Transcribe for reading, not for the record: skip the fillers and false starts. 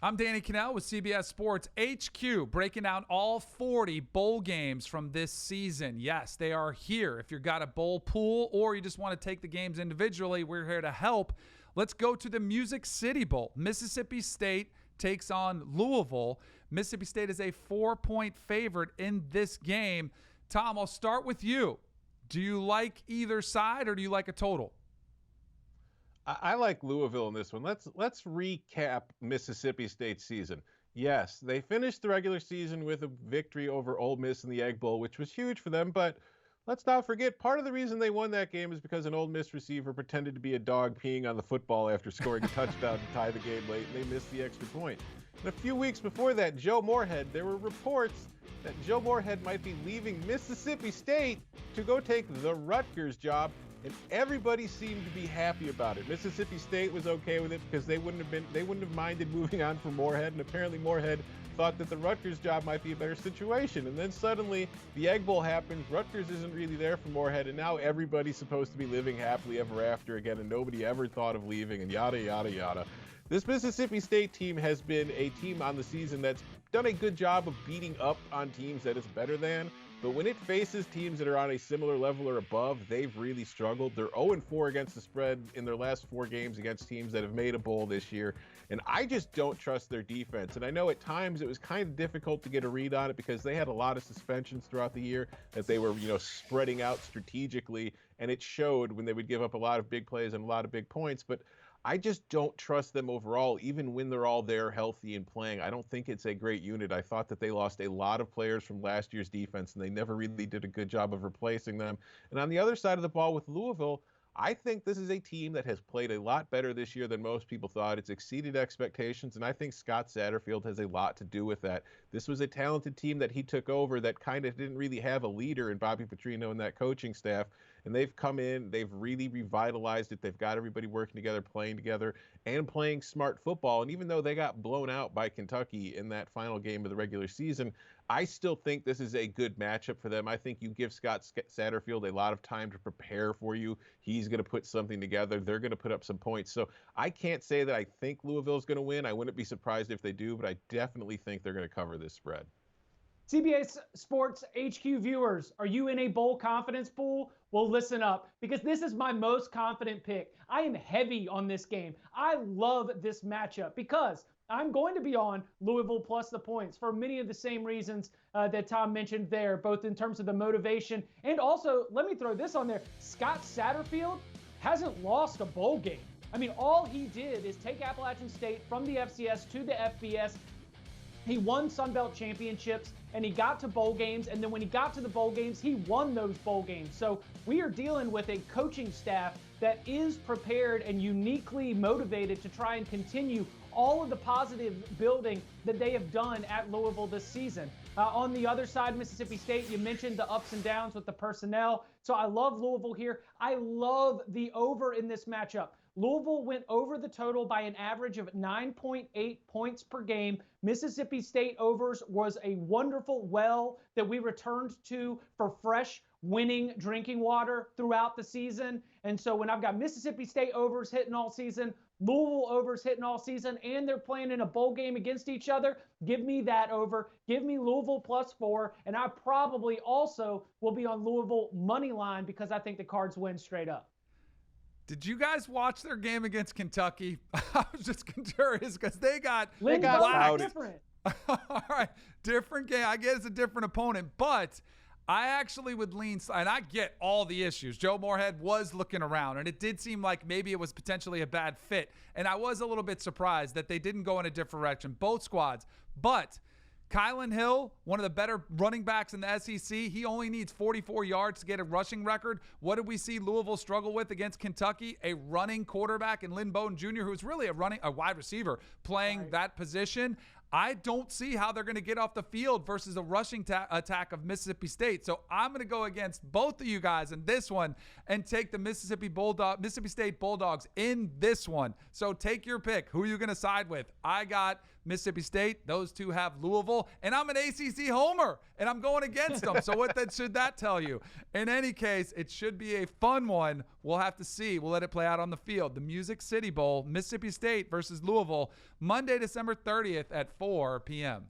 I'm Danny Kanell with CBS Sports HQ, breaking down all 40 bowl games from this season. Yes, they are here. If you've got a bowl pool or you just want to take the games individually, we're here to help. Let's go to the Music City Bowl. Mississippi State takes on Louisville. Mississippi State is a 4-point favorite in this game. Tom, I'll start with you. Do you like either side or do you like a total? I like Louisville in this one. Let's recap Mississippi State's season. Yes, they finished the regular season with a victory over Ole Miss in the Egg Bowl, which was huge for them. But let's not forget, part of the reason they won that game is because an Ole Miss receiver pretended to be a dog peeing on the football after scoring a touchdown to tie the game late, and they missed the extra point. And a few weeks before that, Joe Moorhead, there were reports that Joe Moorhead might be leaving Mississippi State to go take the Rutgers job. And everybody seemed to be happy about it. Mississippi State was okay with it because they wouldn't have minded moving on from Moorhead, and apparently Moorhead thought that the Rutgers job might be a better situation. And then suddenly the Egg Bowl happens, Rutgers isn't really there for Moorhead, and now everybody's supposed to be living happily ever after again, and nobody ever thought of leaving, and yada, yada, yada. This Mississippi State team has been a team on the season that's done a good job of beating up on teams that it's better than. But when it faces teams that are on a similar level or above, they've really struggled. They're 0-4 against the spread in their last 4 games against teams that have made a bowl this year. And I just don't trust their defense. And I know at times it was kind of difficult to get a read on it because they had a lot of suspensions throughout the year that they were, spreading out strategically. And it showed when they would give up a lot of big plays and a lot of big points. But I just don't trust them overall, even when they're all there healthy and playing. I don't think it's a great unit. I thought that they lost a lot of players from last year's defense, and they never really did a good job of replacing them. And on the other side of the ball with Louisville, I think this is a team that has played a lot better this year than most people thought. It's exceeded expectations, and I think Scott Satterfield has a lot to do with that. This was a talented team that he took over that kind of didn't really have a leader in Bobby Petrino and that coaching staff, and they've come in, they've really revitalized it. They've got everybody working together, playing together, and playing smart football. And even though they got blown out by Kentucky in that final game of the regular season, I still think this is a good matchup for them. I think you give Scott Satterfield a lot of time to prepare for you. He's going to put something together. They're going to put up some points. So I can't say that I think Louisville's going to win. I wouldn't be surprised if they do, but I definitely think they're going to cover this spread. CBS Sports HQ viewers, are you in a bowl confidence pool? Well, listen up, because this is my most confident pick. I am heavy on this game. I love this matchup because I'm going to be on Louisville plus the points for many of the same reasons that Tom mentioned there, both in terms of the motivation and also, let me throw this on there, Scott Satterfield hasn't lost a bowl game. I mean, all he did is take Appalachian State from the FCS to the FBS. He won Sun Belt championships, and he got to bowl games, and then when he got to the bowl games, he won those bowl games. So we are dealing with a coaching staff that is prepared and uniquely motivated to try and continue all of the positive building that they have done at Louisville this season. On the other side, Mississippi State, you mentioned the ups and downs with the personnel. So I love Louisville here. I love the over in this matchup. Louisville went over the total by an average of 9.8 points per game. Mississippi State overs was a wonderful well that we returned to for fresh winning drinking water throughout the season. And so when I've got Mississippi State overs hitting all season, Louisville overs hitting all season, and they're playing in a bowl game against each other, give me that over. Give me Louisville +4, and I probably also will be on Louisville money line because I think the Cards win straight up. Did you guys watch their game against Kentucky? I was just curious because they got different. All right, different game. I get it's a different opponent, but I actually would lean, and I get all the issues. Joe Moorhead was looking around, and it did seem like maybe it was potentially a bad fit. And I was a little bit surprised that they didn't go in a different direction, both squads. But Kylan Hill, one of the better running backs in the SEC, he only needs 44 yards to get a rushing record. What did we see Louisville struggle with against Kentucky? A running quarterback in Lynn Bowden Jr., who's really a wide receiver playing that position. I don't see how they're going to get off the field versus a rushing attack of Mississippi State. So I'm going to go against both of you guys in this one and take the Mississippi State Bulldogs in this one. So take your pick. Who are you going to side with? I got Mississippi State. Those two have Louisville. And I'm an ACC homer, and I'm going against them. So what should that tell you? In any case, it should be a fun one. We'll have to see. We'll let it play out on the field. The Music City Bowl, Mississippi State versus Louisville, Monday, December 30th at 4 p.m.